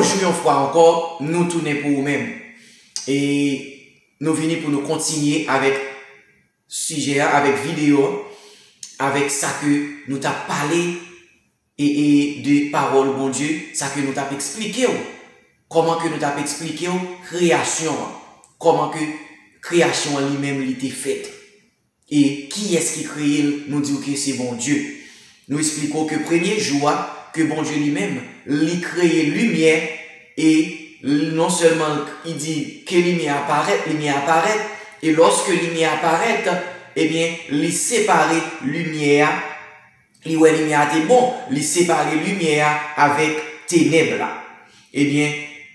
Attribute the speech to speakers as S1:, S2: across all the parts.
S1: bonjour une fois encore, nous tournons pour nous-mêmes. Et nous venons pour nous continuer avec sujet, avec vidéo, avec ça que nous t'avons parlé et de parole, bon Dieu, ça que nous t'avons expliqué. Comment que nous t'avons expliqué création. Comment que création lui-même l'était faite. Et qui est-ce qui crée, nous dit que c'est bon Dieu. Nous expliquons que premier jour, que bon Dieu lui-même, il crée lumière et non seulement il dit que lumière apparaît, et lorsque lumière apparaît, eh bien, il sépare lumière, il ouais lumière était bon, il sépare lumière avec ténèbres là. Eh bien,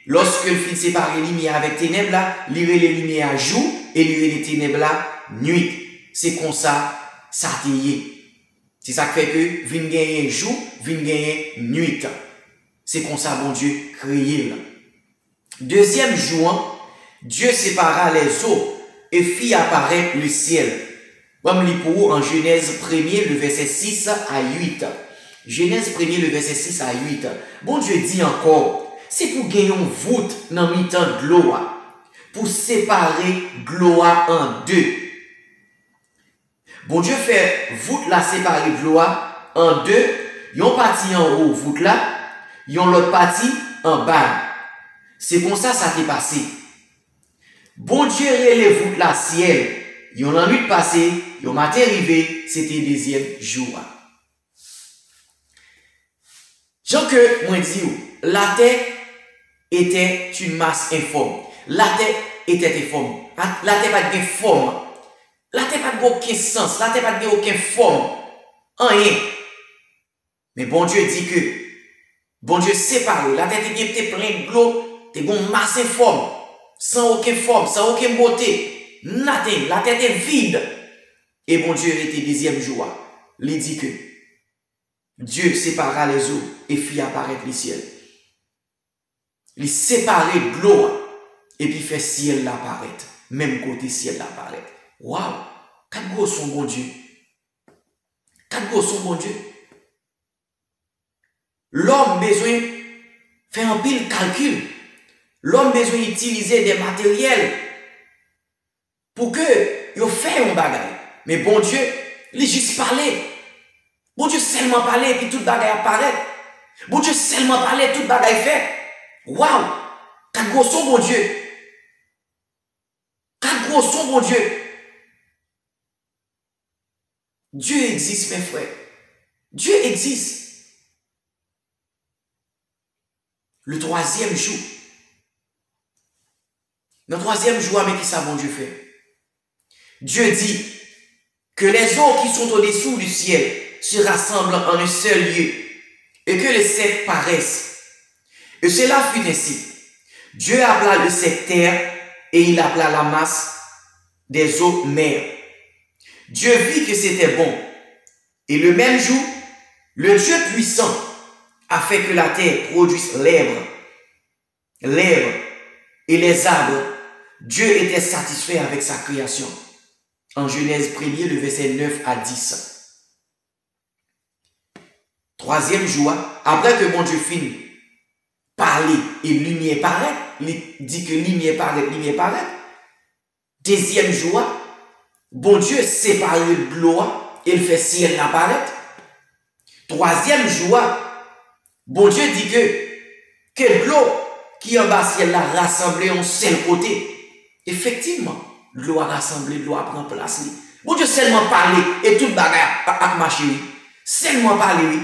S1: lorsque il fait séparer lumière avec ténèbres là, il les lumière jour et il les ténèbres là nuit. C'est comme ça, ça t'est. C'est ça qui fait que vient gagner jour, vient gagner nuit. C'est comme ça, bon Dieu, créé. Deuxième jour, Dieu sépara les eaux et fit apparaître le ciel. Comme lit pour vous en Genèse 1er, le verset 6 à 8. Genèse 1er, le verset 6 à 8. Bon Dieu dit encore, c'est pour gagner une voûte dans le temps de l'eau, pour séparer l'eau en deux. Bon Dieu fait voûte la séparer de l'eau en deux. Yon parti en haut, voûte là, yon l'autre parti en bas. C'est comme ça, ça t'est passé. Bon Dieu relève voûte la ciel. Yon en nuit passé, yon matin arrivé, c'était deuxième jour. Jean que moi dis, la terre était une masse informe. La terre était informe. La terre pas de forme. La terre pas de aucun sens. La terre pas de aucune forme. Rien. Mais bon Dieu dit que, bon Dieu séparé, la terre était pleine de l'eau, t'es une masse informe, sans aucune forme, sans aucune beauté. Nothing. La terre est vide. Et bon Dieu était deuxième jour. Il dit que Dieu sépara les eaux et fit apparaître le ciel. Il séparait de l'eau et puis fait ciel l'apparaître. Même côté ciel l'apparaître. Waouh! Quatre gros sont bon Dieu. Quatre gros sont bon Dieu. L'homme besoin faire un pile calcul. L'homme besoin utiliser des matériels pour que il fait un bagage. Mais bon Dieu, il juste parler. Bon Dieu seulement parler et puis tout bagage apparaît. Bon Dieu seulement parler, tout bagage fait. Waouh! Quatre gros sont bon Dieu. Quatre gros sont bon Dieu. Dieu existe, mes frères. Dieu existe. Le troisième jour. Le troisième jour, mais qui ça, bon Dieu fait? Dieu dit que les eaux qui sont au-dessous du ciel se rassemblent en un seul lieu et que les secs paraissent. Et cela fut ainsi. Dieu appela le sec terre et il appela la masse des eaux mer. Dieu vit que c'était bon. Et le même jour, le Dieu puissant a fait que la terre produise l'herbe et les arbres. Dieu était satisfait avec sa création. En Genèse 1er, le verset 9 à 10. Troisième jour, après que mon Dieu finit parler et lumière paraît, il dit que lumière paraît. Deuxième jour, bon Dieu sépare de l'eau et il fait ciel apparaître. Troisième jour, bon Dieu dit que l'eau qui en bas ciel l'a rassemblé en seul côté. Effectivement, l'eau a rassemblé, l'eau a pris place. Bon Dieu seulement parler et tout le bagage a marché. Seulement parler.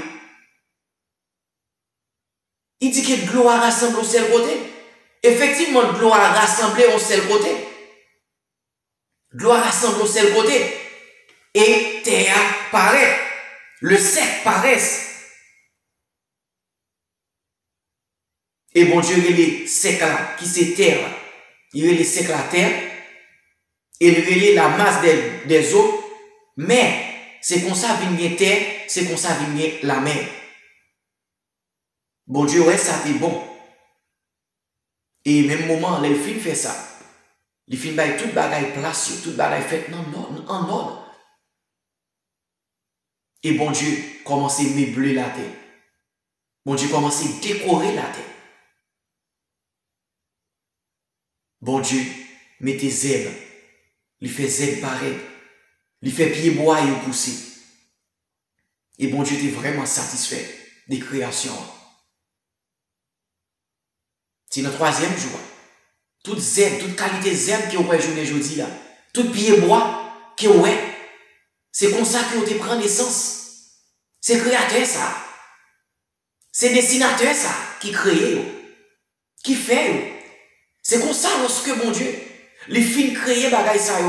S1: Il dit que l'eau a rassemblé au seul côté. Effectivement, l'eau a rassemblé au seul côté. L'eau a rassemblé au seul côté. Et terre paraît. Le sec paraisse. Et bon Dieu, il est sec là, qui c'est terre. Il est sec la terre. Et il est la masse des eaux. Mais, c'est comme ça vient terre, c'est comme ça vient la mer. Bon Dieu, ouais, ça c'est bon. Et même moment, les films fait ça. Les films baillent tout bagaille placé, tout bagaille fait en ordre. Et bon Dieu commence à meubler la terre. Bon Dieu commence à décorer la terre. Bon Dieu, mettez zèbre. Il fait zèbre pareil. Il fait pied bois et pousser. Et bon Dieu était vraiment satisfait des créations. C'est le troisième jour. Toute zèbre, toute qualité zèbre qui aurait journée aujourd'hui là. Tout pied bois qui aurait. C'est comme ça que vous prend naissance. C'est créateur ça. C'est dessinateur ça qui crée, qui fait. C'est comme ça lorsque mon Dieu, les films créés bagaille ça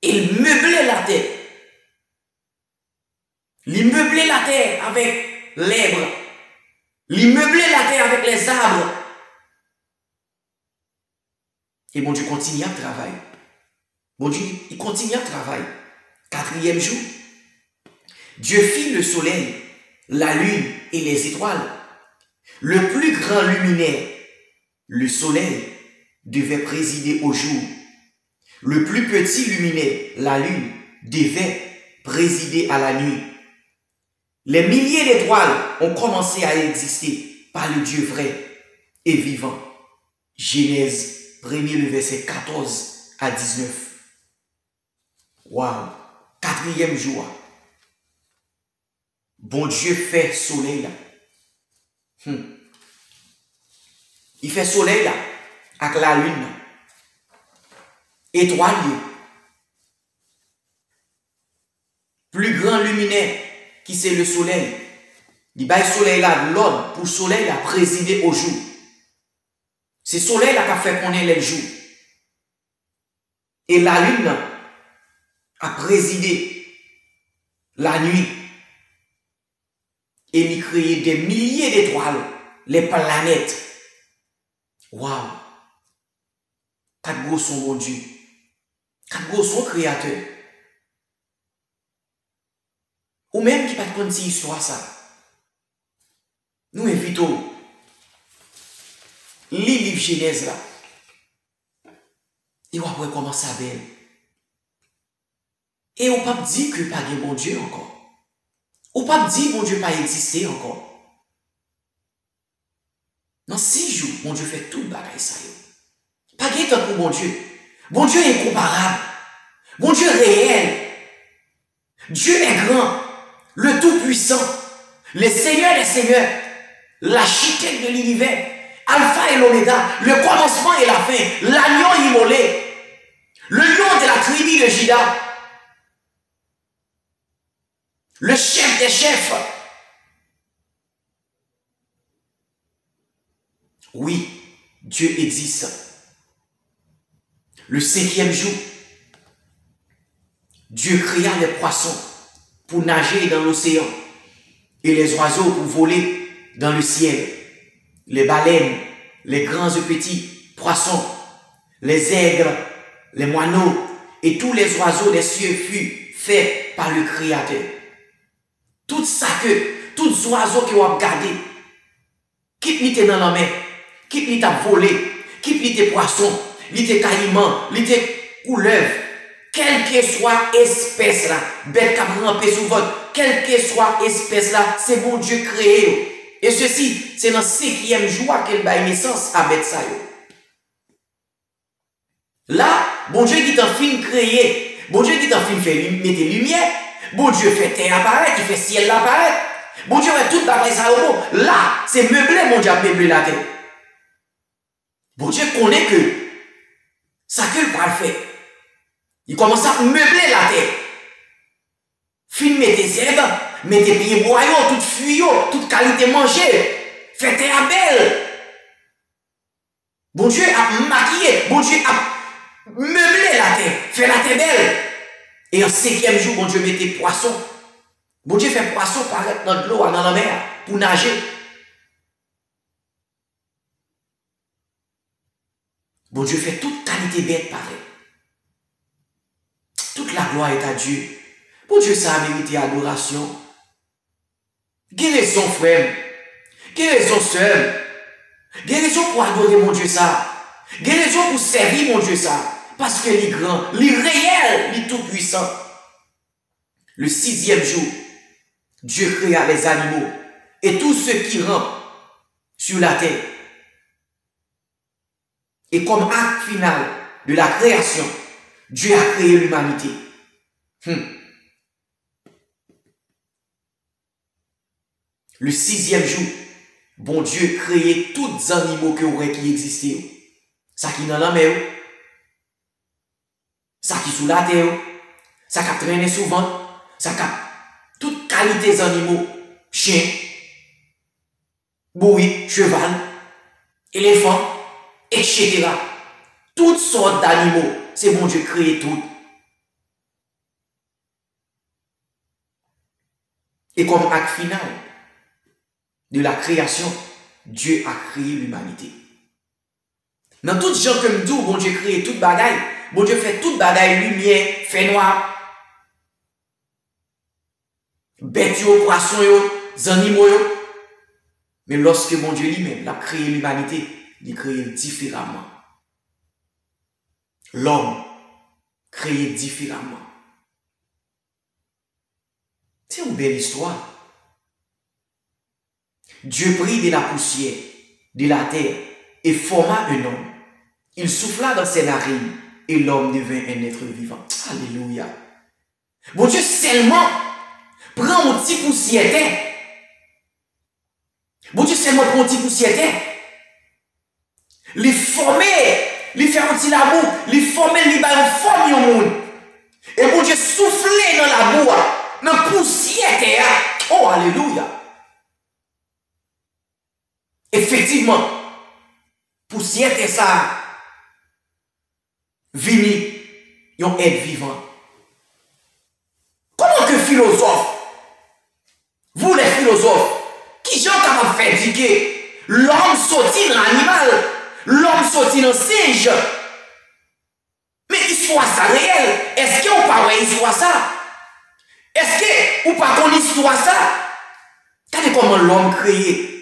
S1: il meublait la terre. Il meublait la terre avec l'herbe. Il meublait la terre avec les arbres. Et mon Dieu continue à travailler. Mon Dieu, il continue à travailler. Quatrième jour, Dieu fit le soleil, la lune et les étoiles. Le plus grand luminaire, le soleil, devait présider au jour. Le plus petit luminaire, la lune, devait présider à la nuit. Les milliers d'étoiles ont commencé à exister par le Dieu vrai et vivant. Genèse 1er, le verset 14 à 19. Waouh! Quatrième jour. Bon Dieu fait soleil là. Il fait soleil là, avec la lune. Étoile. Plus grand luminaire qui c'est le soleil. Il bat le soleil là, l'ordre pour le soleil là présider au jour. C'est le soleil là qui a fait connaître les jours. Et la lune là, a présidé la nuit. Et il crée des milliers d'étoiles, les planètes. Waouh! Quatre gros sont mon Dieu. Quatre gros sont créateurs. Ou même qui pas de connaître cette histoire ça. Nous invitons les livres Genèse là. Et on va comment ça belle. Et on ne peut pas dire que pas de bon Dieu encore. On ne peut pas dire que bon Dieu pas existé encore. Dans 6 jours, mon Dieu fait tout le bagage ça. Pas de temps pour bon Dieu. Bon Dieu est incomparable. Bon Dieu est réel. Dieu est grand. Le Tout-Puissant. Le Seigneur des Seigneurs. L'architecte de l'univers. Alpha et l'Oméga. Le commencement et la fin. L'agneau immolé. Le lion de la tribu de Juda. Le chef des chefs. Oui, Dieu existe. Le 5e jour, Dieu créa les poissons pour nager dans l'océan et les oiseaux pour voler dans le ciel. Les baleines, les grands et petits poissons, les aigles, les moineaux et tous les oiseaux des cieux furent faits par le Créateur. Tout ça que, tous les oiseaux qui ont gardé, qui étaient dans la mer, qui étaient volé, qui étaient poissons, qui étaient caïmans, qui étaient couleuvres, quelle que soit espèce là, bête qui a rampé sous votre, quelle que soit espèce là, c'est bon Dieu créé. Et ceci, c'est dans le 5e jour qu'elle bat naissance à bête ça. Là, bon Dieu qui t'en fin créé, bon Dieu qui t'en fin fait mettre lumière, bon Dieu fait terre apparaître, il fait ciel apparaître, bon Dieu fait tout bagaille ça au bon. Là, c'est meublé, mon Dieu a meublé la terre. Bon Dieu connaît que ça que le bras fait. Il commence à meubler la terre. Fin mettez herbes, mettez pieds boyaux, toute fuyaux, toute qualité manger. Fait terre belle. Bon Dieu a maquillé, bon Dieu a meublé la terre, fait la terre belle. Et en 5e jour, bon Dieu mettait poisson. Bon Dieu fait poisson paraître dans l'eau, dans la mer, pour nager. Bon Dieu fait toute qualité bête pareil. Toute la gloire est à Dieu. Bon Dieu, ça a mérité adoration. Quelle raison, frère? Quelle raison, sœur? Quelle raison pour adorer mon Dieu ça? Quelle raison pour servir mon Dieu ça? Parce que les grands, les réels, les tout-puissants. Le 6e jour, Dieu créa les animaux et tous ceux qui rampent sur la terre. Et comme acte final de la création, Dieu a créé l'humanité. Le 6e jour, bon Dieu créé tous les animaux qui existaient. Ça qui dans la mer, ça qui sous la terre, ça qui traîné souvent, ça qui toute qualité des animaux, chien, bouillie, cheval, éléphant, etc. Toutes sortes d'animaux, c'est bon Dieu créé tout. Et comme acte final de la création, Dieu a créé l'humanité. Dans toutes gens comme nous, bon Dieu crée toute bagaille. Bon Dieu fait toute bagaille, lumière, fait noir. Bêtes, poissons, animaux. Mais lorsque mon Dieu lui-même a créé l'humanité, il a créé différemment. L'homme créé différemment. C'est une belle histoire. Dieu prit de la poussière, de la terre, et forma un homme. Il souffla dans ses narines, et l'homme devint un être vivant. Alléluia. Bon Dieu seulement prend un petit poussière. Bon Dieu seulement prend un petit poussière. Les former, les faire un petit labour, les former, les former au monde. Et bon Dieu souffler dans la boue, dans la poussière. Oh, alléluia. Effectivement, poussière ça, vini, yon être vivant. Comment que philosophe, vous les philosophes, qui sont capables de faire dire que l'homme sorti dans l'animal, l'homme sorti dans le singe, mais histoire ça réel, est-ce que vous parlez histoire ça? Est-ce que vous parlez histoire ça? Regardez comment l'homme créé.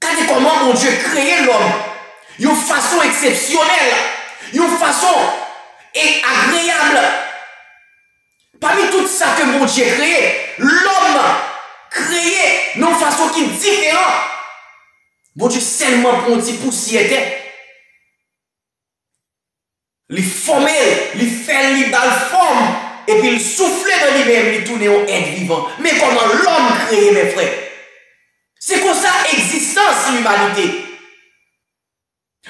S1: Regardez comment mon Dieu créé l'homme. Une façon exceptionnelle. Une façon agréable. Parmi tout ça que mon Dieu créé, l'homme créé d'une façon qui est différente. Mon Dieu seulement pour un petit poussière. Il formait, il fait, il dans forme. Et puis il soufflait dans lui-même, il tournait en être vivant. Mais comment l'homme créé, mes frères? C'est comme ça existence l'humanité.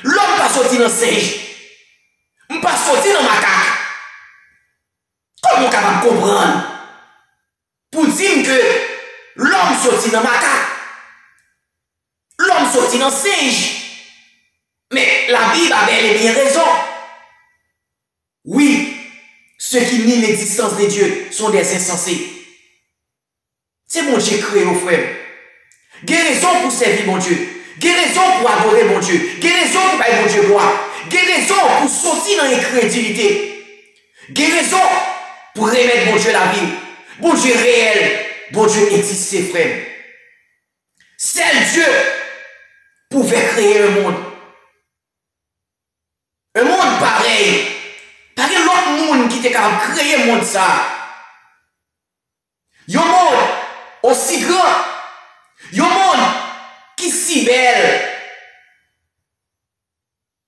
S1: L'homme pas sorti dans le singe. On pas sorti dans le macaque. Comment on est capable de comprendre? Pour dire que l'homme sorti dans le macaque. L'homme sorti dans le singe. Mais la Bible a bel et bien raison. Oui, ceux qui nient l'existence de Dieu sont des insensés. C'est mon Dieu créé aux frères. Guérison pour servir mon Dieu. Guérison pour adorer mon Dieu. Guérison pour bailler mon Dieu gloire. Guérison pour sortir dans l'incrédulité. Guérison pour remettre mon Dieu la vie. Bon Dieu réel. Bon Dieu existe, frère. Seul Dieu pouvait créer un monde. Un monde pareil. Pas que l'autre monde qui était capable de créer un monde ça. Un monde aussi grand. Un monde qui est si belle.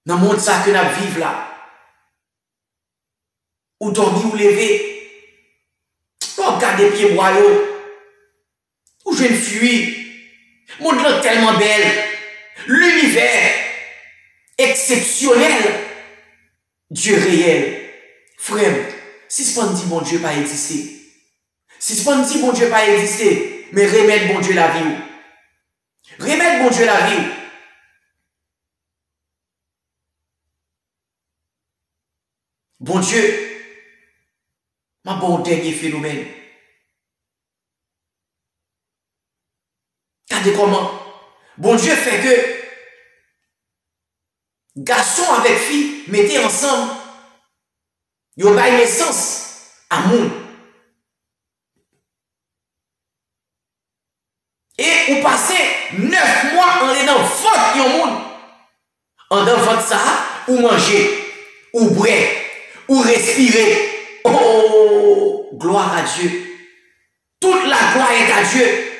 S1: Dans le monde ça que nous vivons là. Ou dormir ou lever. Ou regarder pieds boyaux. Ou je ne fuis. Le monde est tellement belle. L'univers exceptionnel. Dieu réel. Frère, si ce pas dit bon Dieu pas exister. Si ce pas dit bon Dieu pas exister, mais remettre bon Dieu la vie. Remettre bon Dieu la vie. Bon Dieu, ma bon dernier phénomène. Regardez comment. Bon Dieu fait que garçon avec fille mettez ensemble. Ils ont une naissance à monde. Et vous passez 9 mois en étant fort dans le monde. En devant ça, ou manger, ou boire, ou respirer. Oh, gloire à Dieu. Toute la gloire est à Dieu.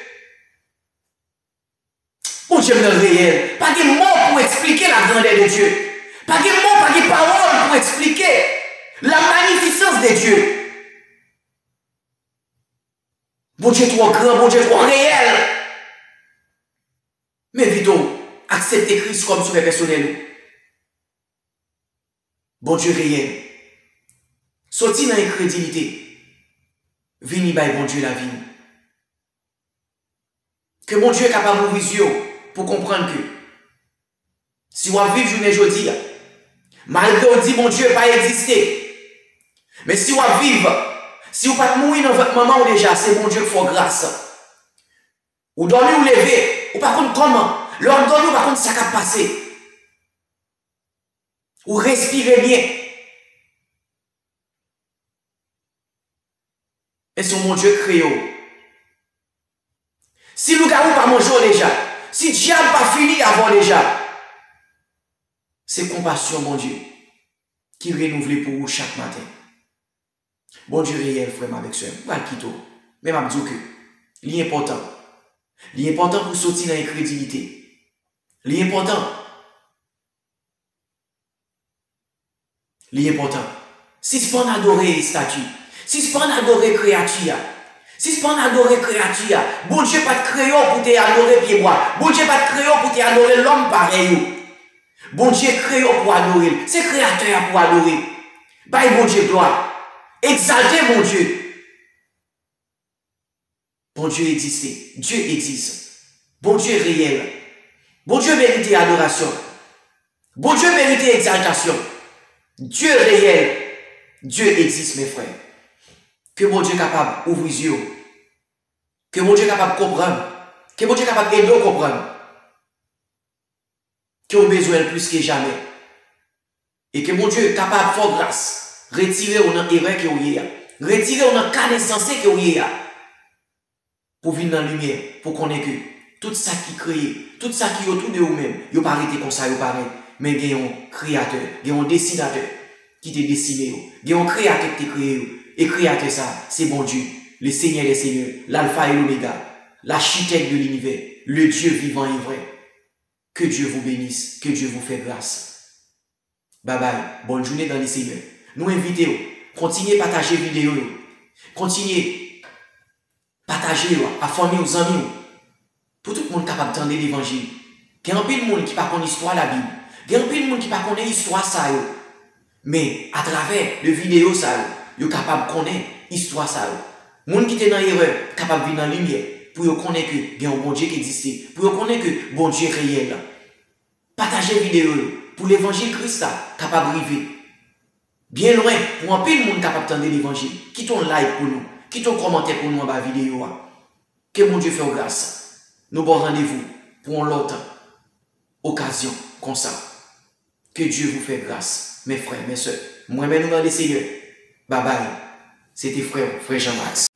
S1: Mon Dieu, le réel. Pas de mots pour expliquer la grandeur de Dieu. Pas de mots, pas de paroles pour expliquer la magnificence de Dieu. Bon Dieu trop grand, bon Dieu trop réel. Mais vite, acceptez Christ comme sauveur personnel. Bon Dieu réel. Sorti dans l'incrédulité. Vini by bon Dieu la vie. Que mon Dieu est capable d'ouvrir les yeux pour comprendre que si on vit journée aujourd'hui, malgré on dit mon Dieu n'a pas existé, mais si on vivre, si on pas mourir dans votre maman déjà, c'est mon Dieu qui fait grâce. Ou dormir ou lever, ou par contre comment, l'homme dormir ou par contre ça qui passé. Ou respirer bien. Et c'est mon Dieu créé. Si nous n'avons pas mangé déjà, si Dieu n'a pas fini avant déjà, c'est compassion, mon Dieu, qui renouvelle pour vous chaque matin. Bon Dieu réel, frère, avec soi, pas le quitter. Mais je dis que l'important, l'important pour sortir dans l'incrédulité, l'important, si ce n'est pas adorer les statues, si ce n'est pas adorer créature, si ce n'est pas adorer créature, bon Dieu pas de crayon pour t'adorer pied bois, bon Dieu pas de crayon pour t'adorer l'homme pareil. Bon Dieu crayon pour adorer, c'est créateur pour adorer. Bye bon Dieu gloire. Exaltez mon Dieu. Bon Dieu existe. Dieu existe. Bon Dieu réel. Bon Dieu mérite adoration. Bon Dieu mérite exaltation. Dieu réel. Dieu existe, mes frères. Que mon Dieu est capable d'ouvrir les yeux. Que mon Dieu est capable de comprendre. Que mon Dieu est capable d'aider à comprendre. Que vous avez besoin plus que jamais. Et que mon Dieu est capable de faire grâce. Retirer on a erreur que vous avez. Retirer on a cas insensé que vous avez. Pour venir dans la lumière. Pour qu'on ait que tout ça qui crée, tout ça qui est autour de vous-même, vous n'avez pas arrêté comme ça, vous pareil. Mais il y a un créateur, il y a un dessinateur qui t'a dessiné. Il y a un créateur qui t'a créé. Et créateur ça, c'est bon Dieu, le Seigneur des Seigneurs, l'alpha et l'oméga, l'architecte de l'univers, le Dieu vivant et vrai. Que Dieu vous bénisse, que Dieu vous fait grâce. Bye bye, bonne journée dans les Seigneurs. Nous invitons, continuez à partager la vidéo, continuez à partager à famille, aux amis, pour tout le monde capable d'entendre l'évangile. Il y a un peu de monde qui ne connaît pas l'histoire de la Bible, il y a un peu de monde qui ne connaît pas l'histoire ça. Mais à travers les vidéos ça, vous êtes capable de connaître l'histoire ça. Les gens qui sont dans l'erreur, capable de venir dans la lumière, pour connaître qu'il y a un bon Dieu qui existe, pour connaître que bon Dieu est réel. Partagez la vidéo pour l'évangile Christ, capable de vivre. Bien loin, pour un peu de monde capable d'entendre l'évangile. Quittons un like pour nous, quittons un commentaire pour nous dans la vidéo. Que mon Dieu fait grâce. Nous bon rendez-vous pour une autre occasion comme ça. Que Dieu vous fait grâce, mes frères, mes soeurs. Moi-même, nous dans les Seigneurs. Bye bye. C'était frère Jean-Max.